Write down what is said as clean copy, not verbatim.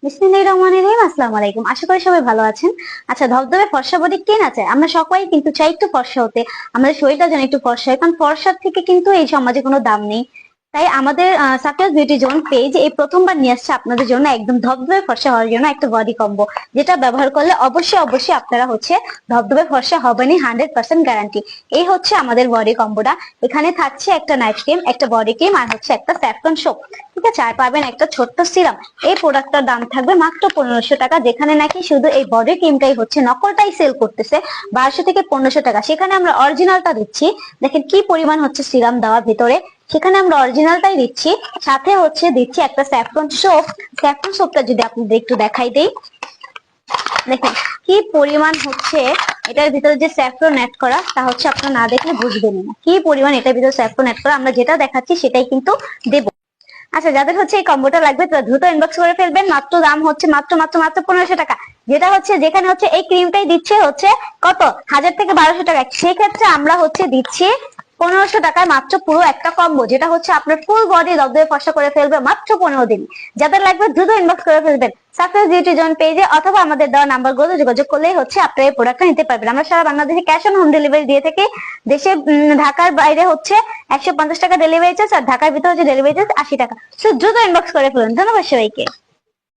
বিসমিল্লাহির রহমানির রহিম। আসসালামু আলাইকুম, আশা করি সবাই ভালো আছেন। আচ্ছা, ধবধবে ফর্সা বডি কে না চায়? আমরা সবাই কিন্তু চাই একটু ফর্সা হতে, আমাদের শরীরটা যেন একটু ফর্সা হয়, কারণ ফর্সার থেকে কিন্তু এই সমাজে কোনো দাম নেই। তাই আমাদের সাকিরাস বিউটি জোন পেজ এই প্রথমবার নিয়ে আসছে আপনাদের জন্য একদম ধবধবে ফর্সা হওয়ার জন্য একটা বডি কম্বো, যেটা ব্যবহার করলে অবশ্যই অবশ্যই আপনারা ধবধবে ফর্সা হবেনই, 100% গ্যারান্টি। এই হচ্ছে আমাদের বডি কম্বোটা। এখানে থাকছে একটা নাইট ক্রিম, একটা বডি ক্রিম, আর হচ্ছে একটা স্যাফরন সোপ। ঠিক আছে, আর পাবেন একটা ছোট্ট সিরাম। এই প্রোডাক্টটার দাম থাকবে মাত্র 1500 টাকা, যেখানে নাকি শুধু এই বডি ক্রিমটাই নকলটাই সেল করতেছে 1200 থেকে 1500 টাকা। সেখানে আমরা অরিজিনালটা দিচ্ছি। দেখেন কি পরিমাণ সিরাম দেওয়া ভিতরে, সেখানে আমরা অরিজিনালটাই দিচ্ছি। সাথে দিচ্ছি একটা স্যাফরন সোপ। স্যাফরন সোপটা যদি আপনাদের একটু দেখাই দেই, দেখেন কি পরিমাণ এটার ভিতরে যে স্যাফরন অ্যাড করা, তা আপনারা না দেখলে বুঝবেন না কি পরিমাণ এটার ভিতরে স্যাফরন অ্যাড করা। আমরা যেটা দেখাচ্ছি সেটাই কিন্তু দেব। আচ্ছা, যাদের এই কম্বোটা লাগবে তারা দ্রুত ইনবক্স করে ফেলবেন। মাত্র দাম মাত্র মাত্র মাত্র 1500 টাকা। যেটা যেখানে এই ক্রিমটাই দিচ্ছে কত 1000 থেকে 1200 টাকা, সেক্ষেত্রে আমরা দিচ্ছি 1500 টাকায় মাত্র পুরো একটা কম্বো, যেটা আপনার ফুল বডি দবদবে ফর্সা করে ফেলবে মাত্র 15 দিন। যাদের লাগবে দ্রুত ইনবক্স করে ফেলবেন সাকিরাস বিউটি জোন পেজে, অথবা আমাদের দেওয়া নাম্বার গুলো যোগাযোগ করলেই আপনারা এই প্রোডাক্টটা নিতে পারবেন। আমরা সারা বাংলাদেশে ক্যাশ অন হোম ডেলিভারি দিয়ে থাকি। দেশে ঢাকার বাইরে 150 টাকা ডেলিভারি চার্জ, আর ঢাকার ভিতরে ডেলিভারি চার্জ 80 টাকা। দ্রুত ইনবক্স করে ফেলুন। ধন্যবাদ সবাইকে।